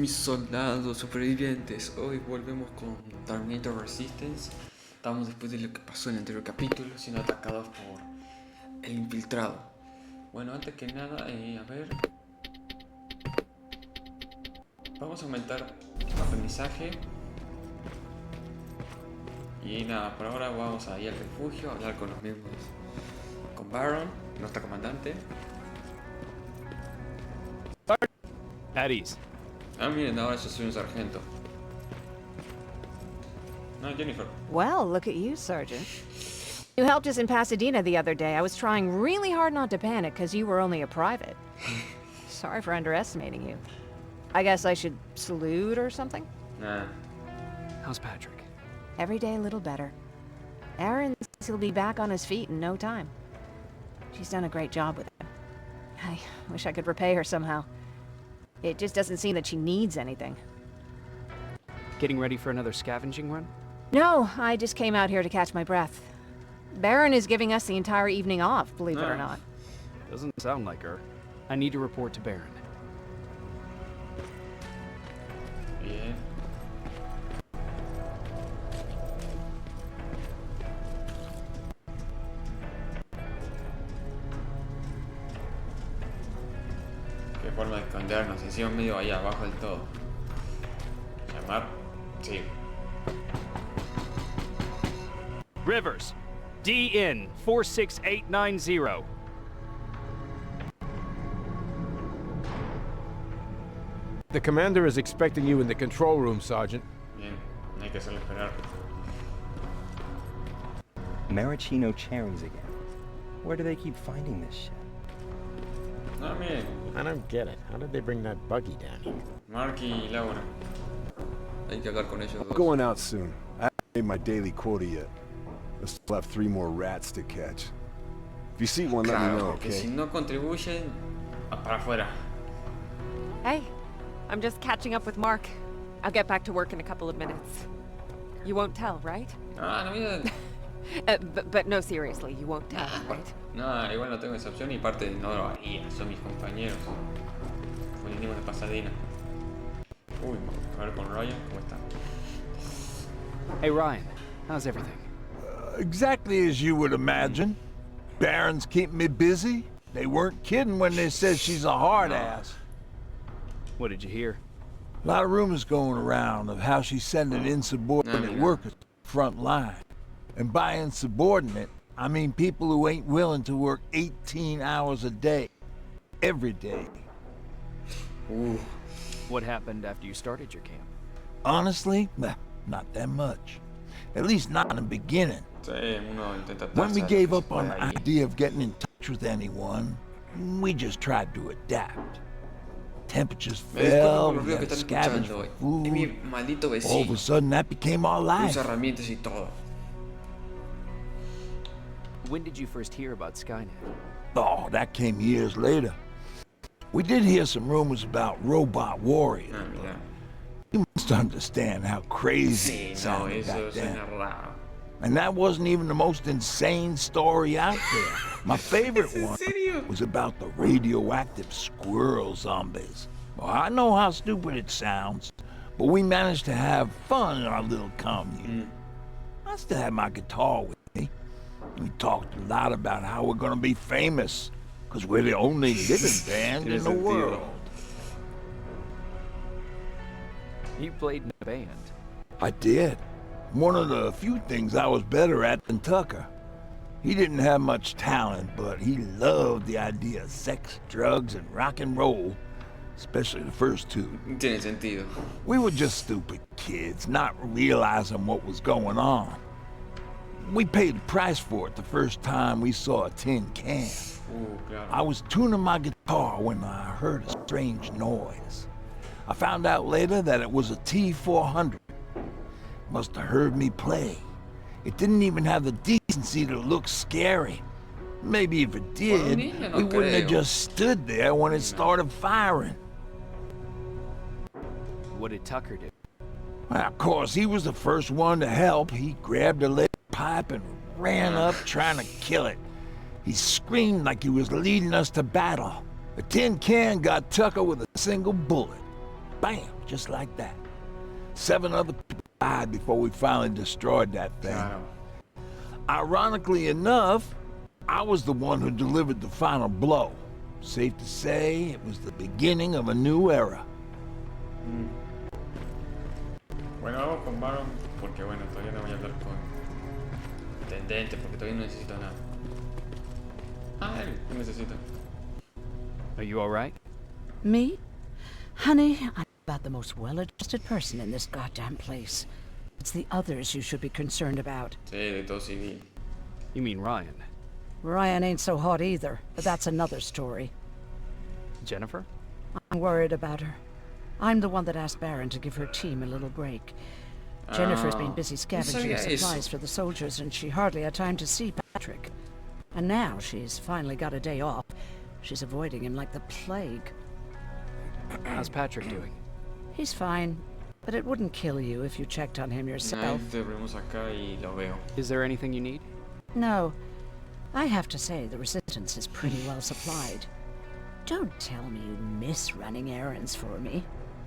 mis soldados supervivientes. Hoy volvemos con Terminator Resistance. Estamos después de lo que pasó en el anterior capítulo, siendo atacados por el infiltrado. Bueno, antes que nada, a ver, vamos a aumentar el aprendizaje. Y nada, por ahora vamos a ir al refugio a hablar con los mismos, con Baron, nuestra comandante. At ease. Ah, miren, ahora yo soy un sargento. No, Jennifer. Well, look at you, Sergeant. You helped us in Pasadena the other day. I was trying really hard not to panic because you were only a private. Sorry for underestimating you. I guess I should salute or something? Nah. How's Patrick? Every day a little better. Aaron says he'll be back on his feet in no time. She's done a great job with him. I wish I could repay her somehow. It just doesn't seem that she needs anything. Getting ready for another scavenging run? No, I just came out here to catch my breath. Baron is giving us the entire evening off, believe it or not. Doesn't sound like her. I need to report to Baron. Bien. Qué forma de escondernos, encima medio ahí abajo del todo. Llamar, sí. Rivers, DN 46890. The commander is expecting you in the control room, Sergeant. Bien, hay que hacerlo esperar. Maraschino cherries again. Where do they keep finding this shit? No, miren, I don't get it. How did they bring that buggy down here? Mark y Laura. Hay que hablar con ellos I'm dos. going out soon. I haven't made my daily quota yet. I still have 3 more rats to catch. If you see one, let me Claro, know, porque okay? si no contribuyen, para afuera. Hey, I'm just catching up with Mark. I'll get back to work in a couple of minutes. You won't tell, right? Ah, no, mira. But no, seriously, you won't tell, right? No, igual no tengo esa opción y parte no lo haría, son mis compañeros. Venimos de Pasadena. Uy, a ver con Ryan, ¿cómo está? Hey Ryan, how's everything? Exactly as you would imagine. Baron's keeping me busy. They weren't kidding when they said she's a hard ass. What did you hear? A lot of rumors going around of how she's sending insubordinate workers to the front line. And by insubordinate, I mean people who ain't willing to work 18 hours a day. Every day. What happened after you started your camp? Honestly, not that much. At least not in the beginning. Sí, uno intenta When we atarse gave a lo up que on se the puede ahí. idea of getting in touch with anyone, we just tried to adapt. Temperatures Me fell, disculpo por los we ruidos que had to están scavenge escuchando. for Es mi food. maldito All of a vecino. sudden, that became our life. Usa herramientas y todo. When did you first hear about Skynet? Oh, that came years later. We did hear some rumors about robot warriors. Ah, mira. You must understand how crazy Sí, it no, sounded eso back then. suena raro. And that wasn't even the most insane story out there. My favorite one was about the radioactive squirrel zombies. Well, I know how stupid it sounds, but we managed to have fun in our little commune. I still had my guitar with me. We talked a lot about how we're gonna be famous, because we're the only living band in the sentido. world. You played in a band. I did. One of the few things I was better at than Tucker. He didn't have much talent, but he loved the idea of sex, drugs, and rock and roll, especially the first 2. Tiene sentido. We were just stupid kids, not realizing what was going on. We paid the price for it the first time we saw a tin can. Claro. I was tuning my guitar when I heard a strange noise. I found out later that it was a T-400. Must have heard me play. It didn't even have the decency to look scary. Maybe if it did, niño, no we wouldn't have creo. just stood there when it started firing. What did Tucker do? Well, of course, he was the first one to help. He grabbed a lead pipe and ran up trying to kill it. He screamed like he was leading us to battle. The tin can got Tucker with a single bullet. Bam! Just like that. 7 other people died before we finally destroyed that thing. Claro. Ironically enough, I was the one who delivered the final blow. Safe to say, it was the beginning of a new era. Bueno, vamos con Baron porque bueno, todavía no voy a hablar con Intendente porque todavía no necesito nada. Ah, él, ¿qué necesito? Are you alright? Me? Honey, I'm about the most well-adjusted person in this goddamn place. It's the others you should be concerned about. Sí, de todo civil. You mean Ryan? Ryan ain't so hot either, but that's another story. Jennifer? I'm worried about her. I'm the one that asked Baron to give her team a little break. Jennifer's been busy scavenging supplies for the soldiers, and she hardly had time to see Patrick. And now she's finally got a day off. She's avoiding him like the plague. How's Patrick doing? He's fine, but it wouldn't kill you if you checked on him yourself. Te abrimos acá y lo veo. Is there anything you need? No. I have to say the Resistance is pretty well supplied. Don't tell me you miss running errands for me.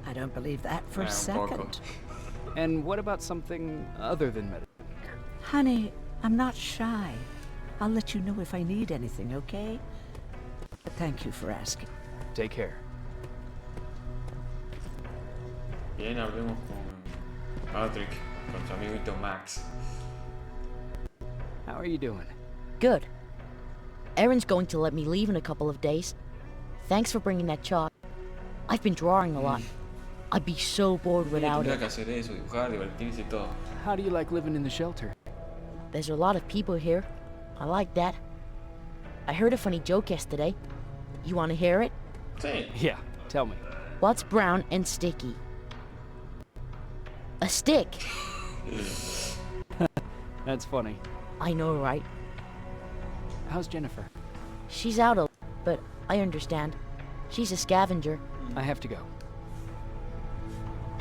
I don't believe that for a Un poco. second. And what about something other than medicine? Honey, I'm not shy. I'll let you know if I need anything, okay? But thank you for asking. Take care. Bien, hablemos con Patrick, con su amiguito Max. How are you doing? Good. Erin's going to let me leave in a couple of days. Thanks for bringing that chalk. I've been drawing a lot. I'd be so bored without Tendría it. que hacer eso, dibujar, divertirse y todo. How do you like living in the shelter? There's a lot of people here. I like that. I heard a funny joke yesterday. You want to hear it? Sí. Yeah, tell me. What's brown and sticky? A stick. That's funny. I know, right? How's Jennifer? She's out a but I understand. She's a scavenger. I have to go.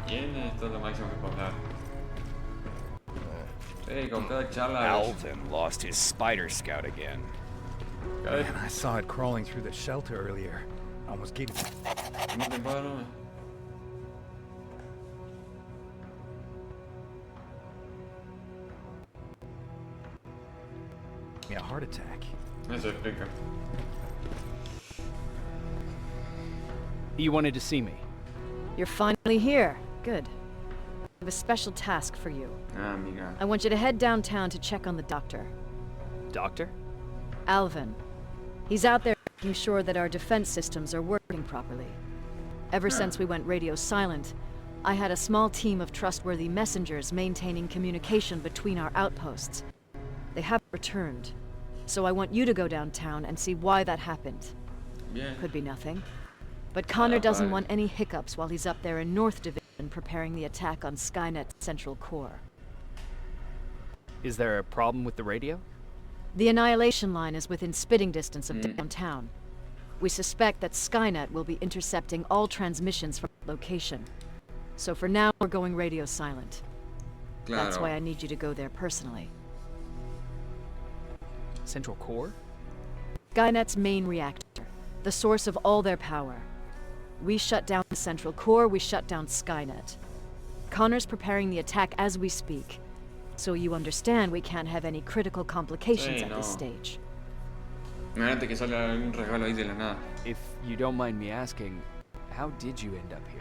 Bien, esto es lo máximo que puedo hablar. Sí, con cada charla. Alvin lost his spider scout again. Cada Man, I saw it crawling through the shelter earlier. I almost gave it. ¿Cómo te paro? Me a heart attack. Eso explica. You wanted to see me. You're finally here. Good. I have a special task for you. Ah, amiga. I want you to head downtown to check on the doctor. Doctor? Alvin. He's out there making sure that our defense systems are working properly. Ever since we went radio silent, I had a small team of trustworthy messengers maintaining communication between our outposts. They haven't returned, so I want you to go downtown and see why that happened. Bien. Could be nothing. But Connor doesn't vale. want any hiccups while he's up there in North Division preparing the attack on Skynet's central core. Is there a problem with the radio? The Annihilation Line is within spitting distance of downtown. We suspect that Skynet will be intercepting all transmissions from that location. So for now, we're going radio silent. Claro. That's why I need you to go there personally. Central core? Skynet's main reactor, the source of all their power. We shut down the central core, we shut down Skynet. Connor's preparing the attack as we speak. So you understand we can't have any critical complications Sí, at no. this stage. Imagínate que sale un regalo ahí de la nada. If you don't mind me asking, how did you end up here?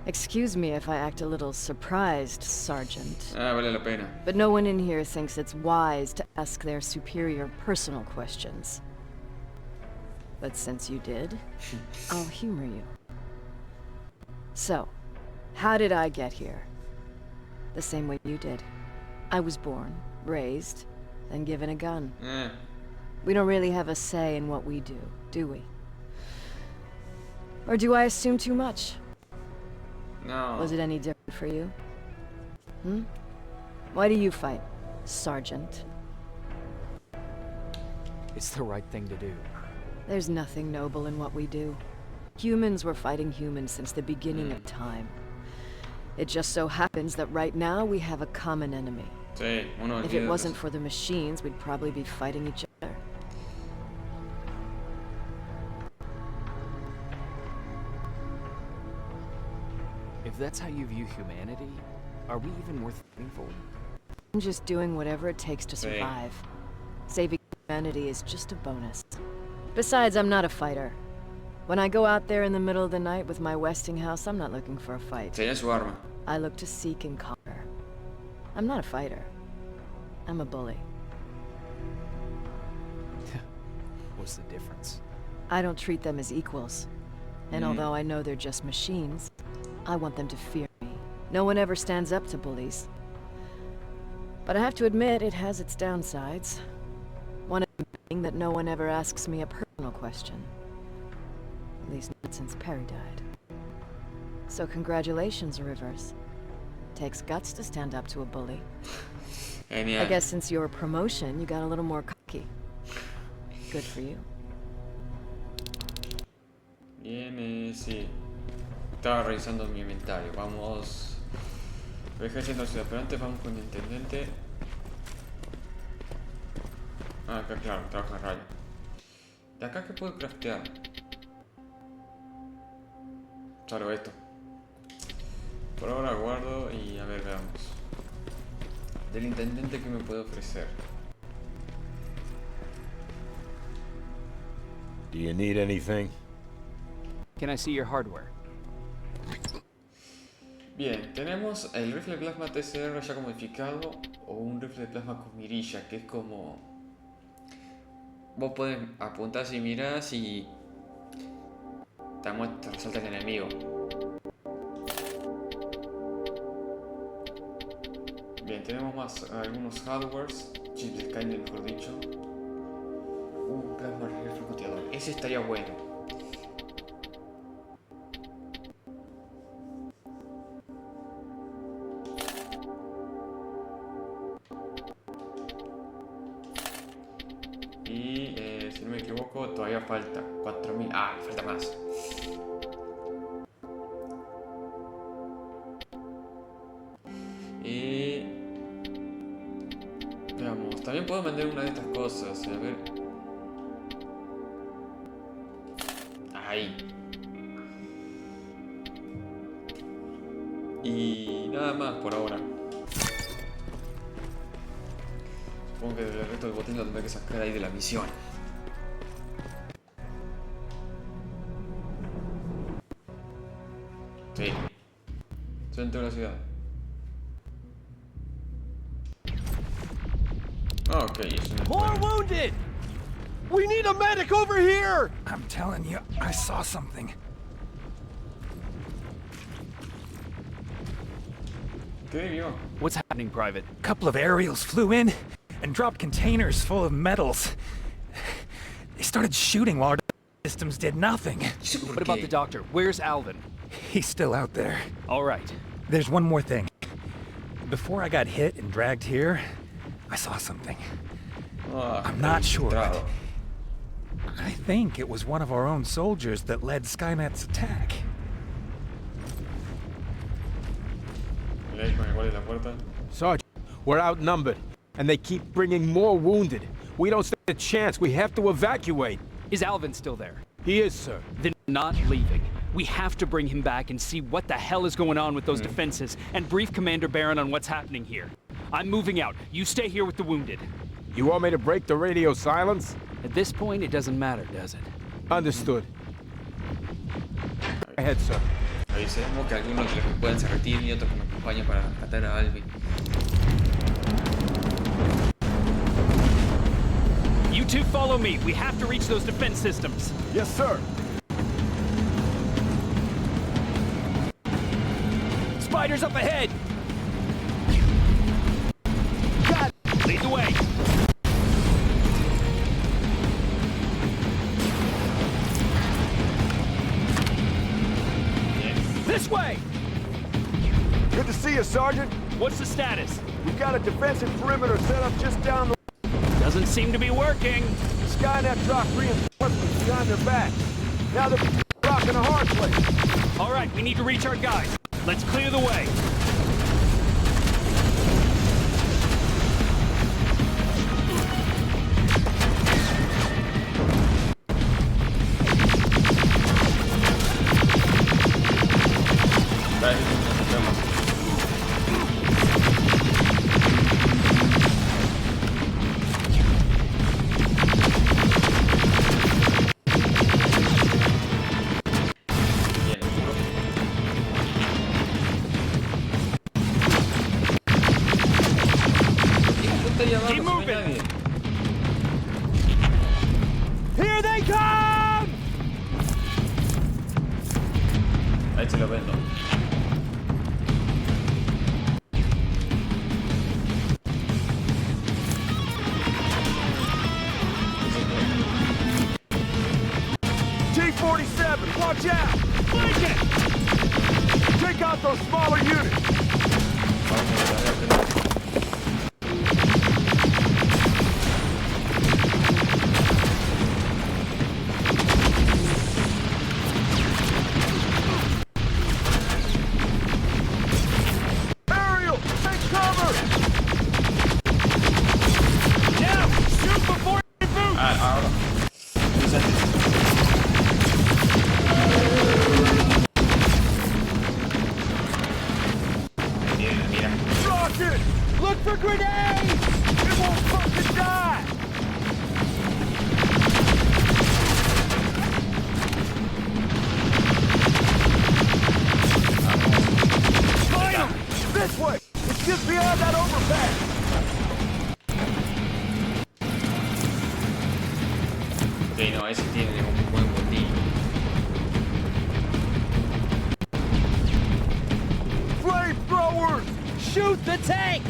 Excuse me if I act a little surprised, Sergeant. Ah, vale la pena. But no one in here thinks it's wise to ask their superior personal questions. But since you did, I'll humor you. So, how did I get here? The same way you did. I was born, raised, then given a gun. We don't really have a say in what we do we? Or do I assume too much? No. Was it any different for you? Why do you fight, Sergeant? It's the right thing to do. There's nothing noble in what we do. Humans were fighting humans since the beginning of time. It just so happens that right now we have a common enemy. Sí, uno If it wasn't for the machines, we'd probably be fighting each other. If that's how you view humanity, are we even worth fighting for? I'm just doing whatever it takes to Sí. survive. Saving humanity is just a bonus. Besides, I'm not a fighter. When I go out there in the middle of the night with my Westinghouse, I'm not looking for a fight. Sería su arma. I look to seek and conquer. I'm not a fighter. I'm a bully. What's the difference? I don't treat them as equals. And although I know they're just machines, I want them to fear me. No one ever stands up to bullies. But I have to admit, it has its downsides. One of them being that no one ever asks me a personal question. At least not since Perry died. So congratulations, Rivers. Takes guts to stand up to a bully. Genial. I guess since your promotion, you got a little more cocky. Good for you. Bien, sí. Estaba revisando mi inventario. Vamos. Regresar a la ciudad, pero antes vamos con el intendente. Ah, acá claro, trabaja en rayo. ¿De acá qué puedo craftear? Solo esto. Por ahora guardo y a ver, veamos. Del intendente, ¿qué me puede ofrecer? Do you need anything? Can I see your hardware? Bien, tenemos el rifle de plasma TCR ya modificado o un rifle de plasma con mirilla, que es como... Vos podés apuntar si mirás y... te resalta el enemigo. Bien, tenemos más algunos hardwares, chips de Skynet mejor dicho. Plasma refugio. Ese estaría bueno. Y si no me equivoco, todavía falta 4000. Ah, falta más. Y veamos, también puedo vender una de estas cosas. A ver. Ahí. Y nada más por ahora. Supongo que el resto del botín lo tendré que sacar ahí de la misión. Sí. Centro de la ciudad. Ok, eso no es More bueno. wounded! We need a medic over here! I'm telling you, I saw something. ¿Qué vio? What's happening, Private? A couple of aerials flew in and dropped containers full of metals. They started shooting while our systems did nothing. What about the doctor? Where's Alvin? He's still out there. All right. There's one more thing. Before I got hit and dragged here, I saw something. I'm not sure, but I think it was one of our own soldiers that led Skynet's attack. Sergeant, we're outnumbered, and they keep bringing more wounded. We don't stand a chance. We have to evacuate. Is Alvin still there? He is, sir. Then not leaving. We have to bring him back and see what the hell is going on with those defenses and brief Commander Barron on what's happening here. I'm moving out. You stay here with the wounded. You want me to break the radio silence? At this point, it doesn't matter, does it? Understood. Go ahead, sir. Avisemos que algunos de los que pueden se retiren y otros que me acompañen para rescatar a Alvin. You two follow me. We have to reach those defense systems. Yes, sir. Spiders up ahead! Got it. Lead the way. This way! Good to see you, Sergeant. What's the status? We've got a defensive perimeter set up just down the... Doesn't seem to be working. Skynet dropped reinforcements behind their back. Now they're rocking a hard place. All right, we need to reach our guys. Let's clear the way. ahí abajo, Keep no hay moving. nadie. Here they come! Ahí se lo vendo. T-47, watch out! Flank it! Take out those smaller units! Ariel, take cover! Now, shoot before it moves! Ahora. Mira. Rocket! Look for grenades! It won't fucking die! Fire! This way! It's just beyond that overpass! Ok, no, ese tiene un buen botín. Flamethrowers! Shoot the tank!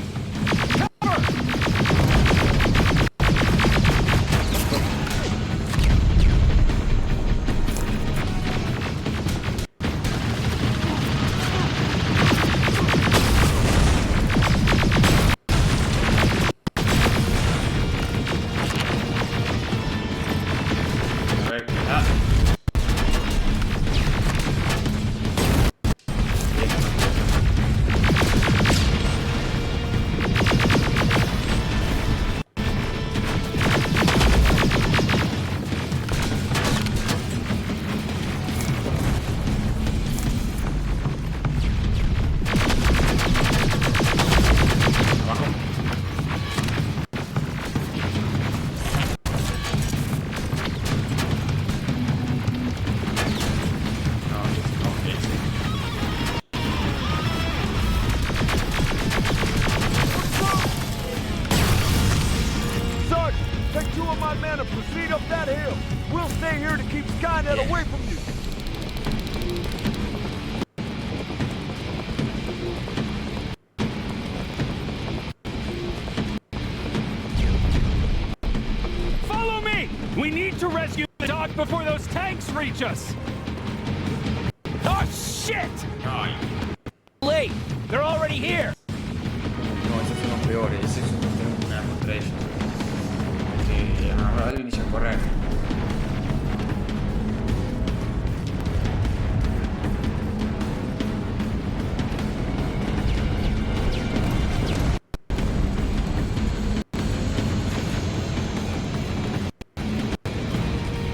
A ver, ah. Abajo. No, ok, sí. Sergeant, take 2 of my men and proceed up that hill. We'll stay here to keep Skynet away from you. Follow me! We need to rescue the dog before those tanks reach us! Oh, shit! Ay, Late! They're already here! no, esos son los peores. Ese es un una contra ellos. Que ahora Alvin inicia a correr.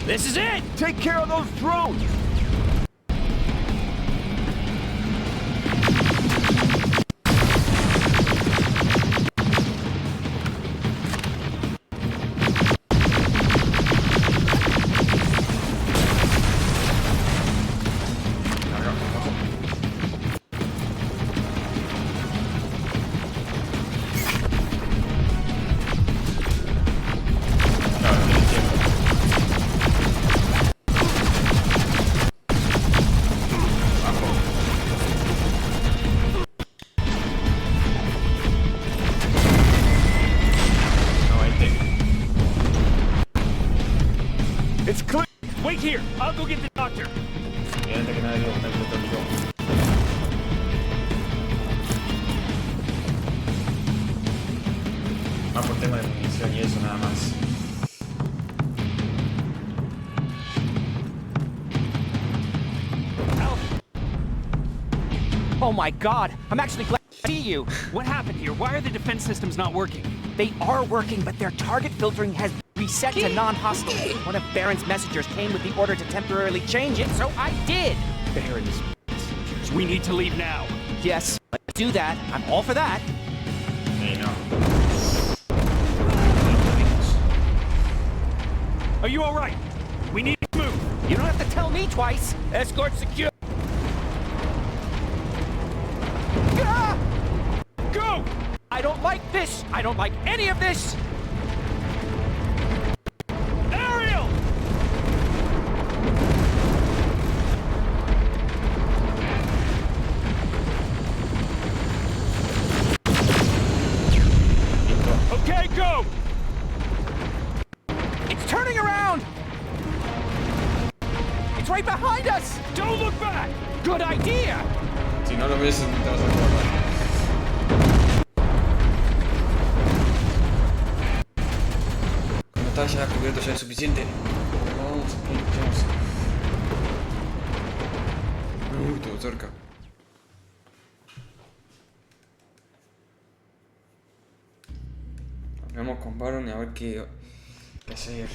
This is it! Take care of those drones! It's clear. Wait here! I'll go get the doctor! Y antes que nada digo, está el yo. Más por tema de munición y eso nada más. Oh my god, I'm actually glad to see you. What happened here? Why are the defense systems not working? They are working, but their target filtering has reset to non-hostile. One of Baron's messengers came with the order to temporarily change it, so I did. Baron's messengers. We need to leave now. Yes, let's do that. I'm all for that. Hey, no. Are you all right? We need to move. You don't have to tell me twice. Escort secure. Ah! Go! I don't like this! I don't like any of this! Ariel! Okay, go! It's turning around! It's right behind us! Don't look back! Good idea! Si no lo ves, no te vas a acordar. Cuando está ya cubierto ya es suficiente. Vamos, vamos. Todo cerca. Vamos con Baron a ver qué hacer.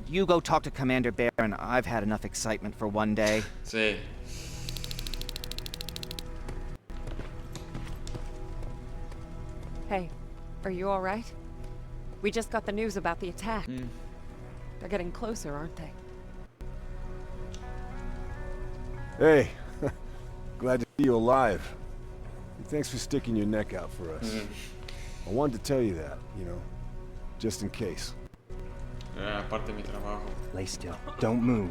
You go talk to Commander Baron. I've had enough excitement for one day. Sí. Hey, are you all right? We just got the news about the attack. They're getting closer, aren't they? Hey, glad to see you alive. Thanks for sticking your neck out for us. I wanted to tell you that, you know, just in case. Aparte de mi trabajo. Lay still. Don't move.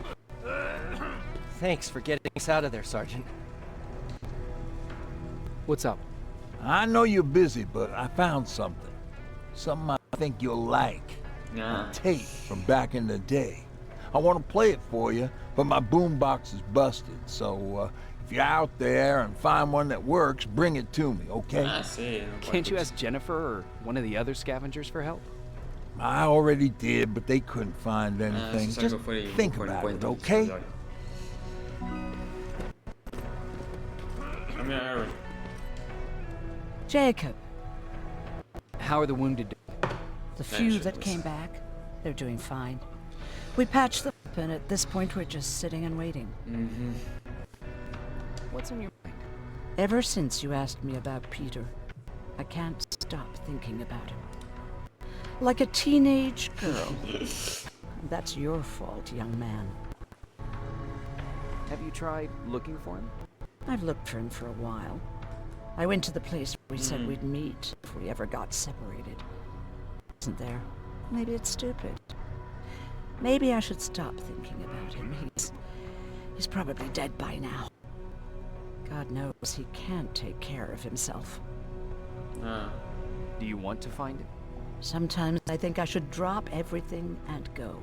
Thanks for getting us out of there, Sergeant. What's up? I know you're busy, but I found something. Something I think you'll like. Nah. A tape from back in the day. I want to play it for you, but my boombox is busted. So if you're out there and find one that works, bring it to me, okay? Sí, no Can't you ask Jennifer or one of the other scavengers for help? I already did, but they couldn't find anything. Just think about it, okay? Come here, Aaron. Jacob, How are the wounded? the few that came back, they're doing fine. We patched them up, and at this point we're just sitting and waiting. What's on your mind? Ever since you asked me about Peter, I can't stop thinking about him. Like a teenage girl. That's your fault, young man. Have you tried looking for him? I've looked for him for a while. I went to the place where we said we'd meet if we ever got separated. Isn't there? Maybe it's stupid. Maybe I should stop thinking about him. He's probably dead by now. God knows he can't take care of himself. Do you want to find him? Sometimes I think I should drop everything and go.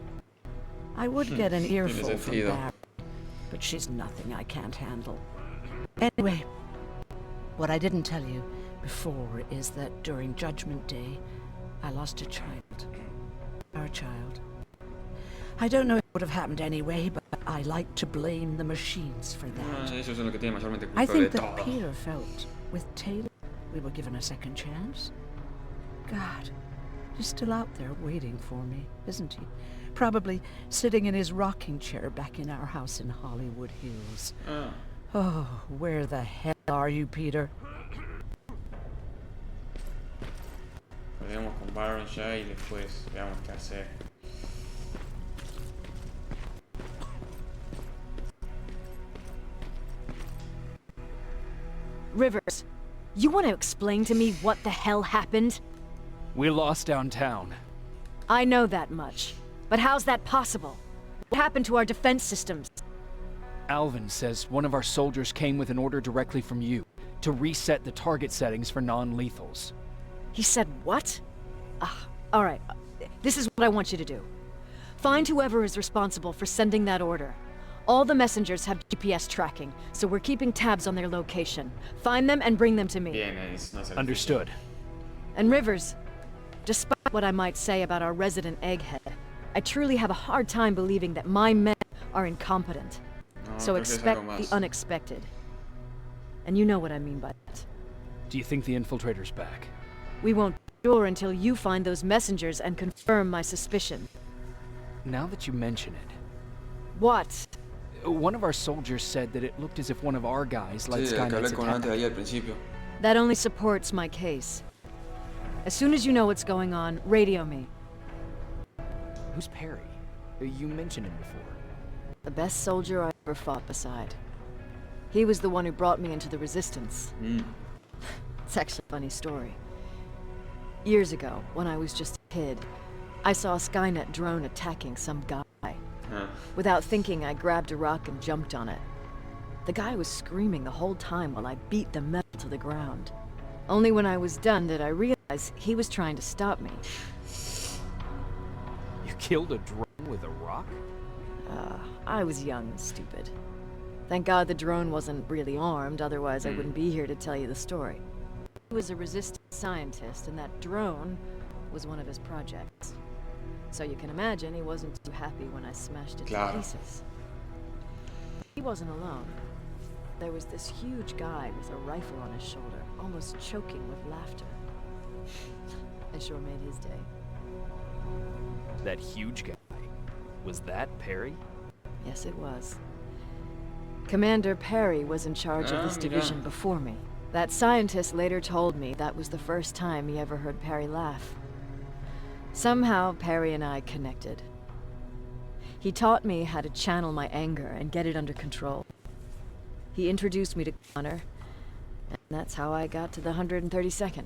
I would get an earful from Barry, but she's nothing I can't handle. Anyway, what I didn't tell you before is that during Judgment Day, I lost a child. Our child. I don't know if it would have happened anyway, but I like to blame the machines for that. I think that Peter felt with Taylor we were given a second chance. God, he's still out there waiting for me, isn't he? Probably sitting in his rocking chair back in our house in Hollywood Hills. Oh, where the hell are you, Peter? Veamos con Baron ya y después veamos qué hacer. Rivers, you want to explain to me what the hell happened? We lost downtown. I know that much. But how's that possible? What happened to our defense systems? Alvin says one of our soldiers came with an order directly from you to reset the target settings for non-lethals. He said what? All right. This is what I want you to do. Find whoever is responsible for sending that order. All the messengers have GPS tracking, so we're keeping tabs on their location. Find them and bring them to me. Understood. And Rivers, despite what I might say about our resident egghead, I truly have a hard time believing that my men are incompetent. So expect the unexpected. And you know what I mean by that. Do you think the infiltrator's back? We won't be sure until you find those messengers and confirm my suspicion. Now that you mention it... What? One of our soldiers said that it looked as if one of our guys led Skynet's attack. That only supports my case. As soon as you know what's going on, radio me. Who's Perry? You mentioned him before. The best soldier I ever fought beside. He was the one who brought me into the Resistance. Mm. It's actually a funny story. Years ago, when I was just a kid, I saw a Skynet drone attacking some guy. Huh. Without thinking, I grabbed a rock and jumped on it. The guy was screaming the whole time while I beat the metal to the ground. Only when I was done did I realize he was trying to stop me. You killed a drone with a rock? I was young and stupid. Thank God the drone wasn't really armed, otherwise I wouldn't be here to tell you the story. He was a resistance scientist, and that drone was one of his projects. So you can imagine he wasn't too happy when I smashed it to pieces. He wasn't alone. There was this huge guy with a rifle on his shoulder, almost choking with laughter. I sure made his day. That huge guy. Was that Perry? Yes, it was. Commander Perry was in charge of this division before me. That scientist later told me that was the first time he ever heard Perry laugh. Somehow, Perry and I connected. He taught me how to channel my anger and get it under control. He introduced me to Connor, and that's how I got to the 132nd.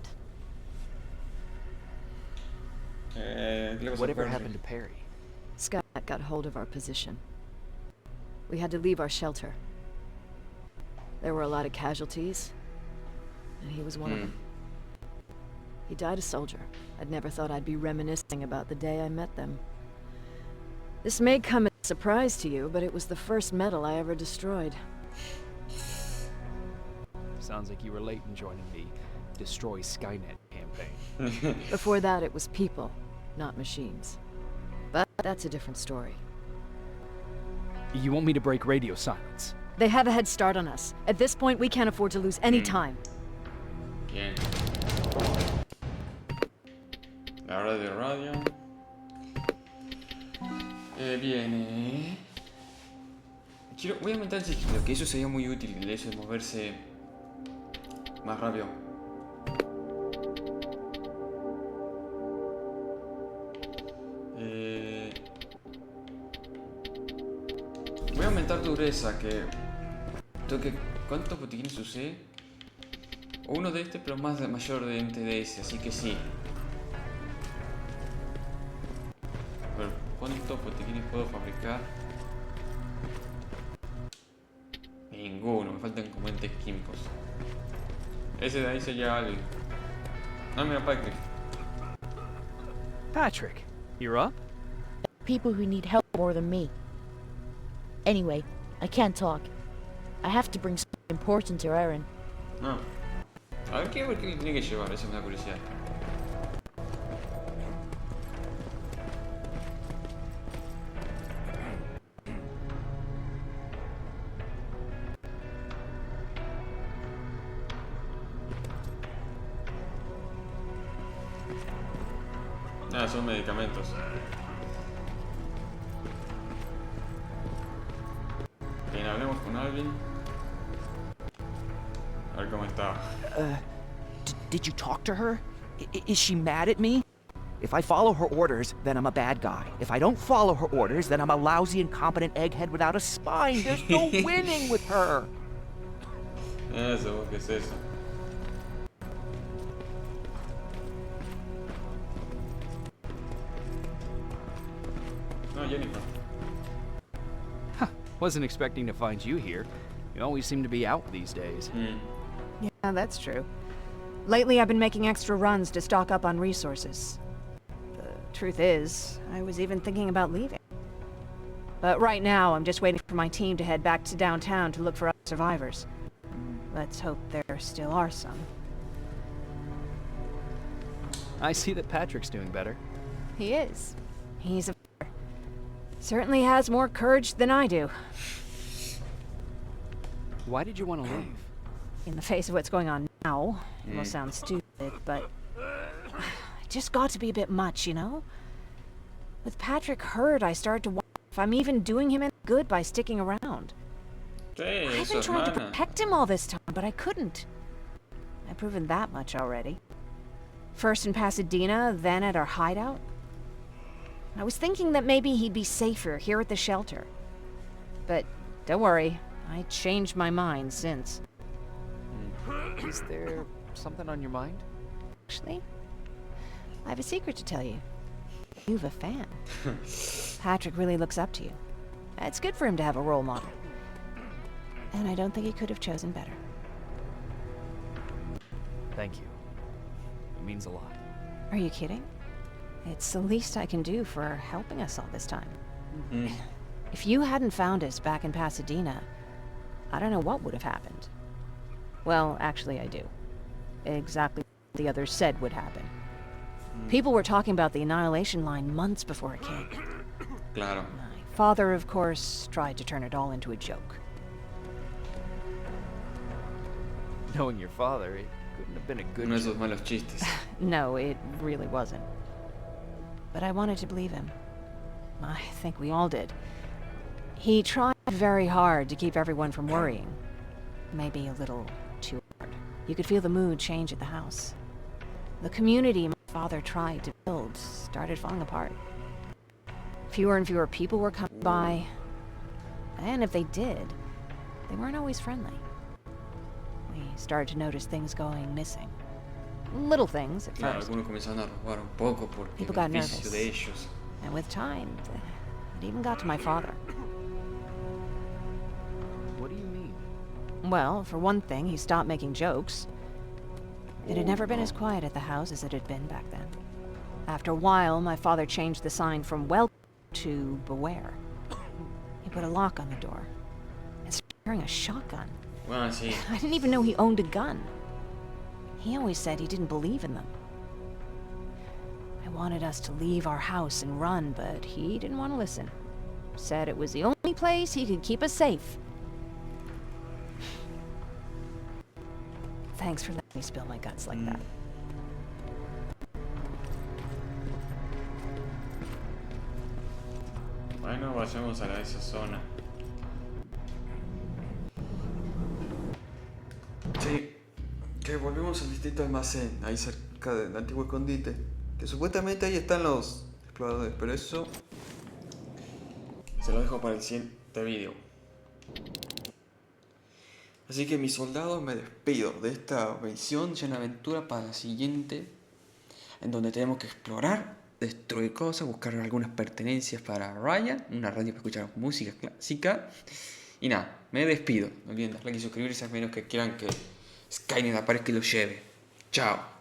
Whatever happened to Perry? Scott got hold of our position. We had to leave our shelter. There were a lot of casualties, and he was one of them. He died a soldier. I'd never thought I'd be reminiscing about the day I met them. This may come as a surprise to you, but it was the first medal I ever destroyed. Sounds like you were late in joining the Destroy Skynet campaign. Before that, it was people, not machines. But that's a different story. You want me to break radio silence? They have a head start on us. At this point, we can't afford to lose any time. Bien. La hora de radio. Viene. Voy a aumentar el sigilo, que eso sería muy útil, el eso de moverse más rápido. Voy a aumentar dureza, que tengo que... ¿Cuántos botiquines usé? Uno de este, pero más mayor de ese, así que sí. A ver, ¿cuántos botiquines puedo fabricar? Ninguno, me faltan componentes químicos. Ese de ahí sería Alvin. Ah, mira, Patrick. Patrick, you're up? People who need help more than me. Anyway, I can't talk. I have to bring something important to Aaron. No. A ver qué tiene que llevar, eso me da curiosidad. Ah, son medicamentos. Bien, hablemos con Alvin. A ver cómo está. Did you talk to her? Is she mad at me? If I follow her orders, then I'm a bad guy. If I don't follow her orders, then I'm a lousy, incompetent egghead without a spine. There's no winning with her. Eso, ¿qué es eso? No, Jennifer. Huh. Wasn't expecting to find you here. You always seem to be out these days. Yeah, that's true. Lately, I've been making extra runs to stock up on resources. The truth is, I was even thinking about leaving. But right now, I'm just waiting for my team to head back to downtown to look for other survivors. Let's hope there still are some. I see that Patrick's doing better. He is. He's a fighter. Certainly has more courage than I do. Why did you want to leave? In the face of what's going on now, it will sound stupid, but it just got to be a bit much, you know? With Patrick hurt, I started to wonder if I'm even doing him any good by sticking around. I've been trying to protect him all this time, but I couldn't. I've proven that much already. First in Pasadena, then at our hideout. I was thinking that maybe he'd be safer here at the shelter. But don't worry, I changed my mind since. Is there something on your mind? Actually, I have a secret to tell you. You've a fan. Patrick really looks up to you. It's good for him to have a role model. And I don't think he could have chosen better. Thank you. It means a lot. Are you kidding? It's the least I can do for helping us all this time. If you hadn't found us back in Pasadena, I don't know what would have happened. Well, actually I do. Exactly what the others said would happen. People were talking about the Annihilation Line months before it came. Claro. My father, of course, tried to turn it all into a joke. Knowing your father, it couldn't have been a good Uno de esos malos chistes. No, it really wasn't. But I wanted to believe him. I think we all did. He tried very hard to keep everyone from worrying. Maybe a little too hard. You could feel the mood change at the house. The community my father tried to build started falling apart. Fewer and fewer people were coming by. And if they did, they weren't always friendly. We started to notice things going missing. Little things at Claro, first. algunos comenzaron a robar un poco porque People el got beneficio nervous. de ellos. And with time, it even got to my father. What do you mean? Well, for one thing, he stopped making jokes. It had never been as quiet at the house as it had been back then. After a while, my father changed the sign from welcome to beware. He put a lock on the door and started carrying a shotgun. Bueno, sí. I didn't even know he owned a gun. He always said he didn't believe in them. I wanted us to leave our house and run, but he didn't want to listen. Said it was the only place he could keep us safe. Thanks for letting me spill my guts like that. Bueno, vayamos a esa zona. Sí, que volvemos al distrito almacén, ahí cerca del antiguo escondite. Que supuestamente ahí están los exploradores, pero eso se lo dejo para el siguiente vídeo. Así que mis soldados, me despido de esta misión llena de aventura para la siguiente, en donde tenemos que explorar, destruir cosas, buscar algunas pertenencias para Ryan, una radio para escuchar música clásica. Y nada, me despido. No olviden darle like y suscribirse a menos que quieran que Skynet aparezca y lo lleve. Chao.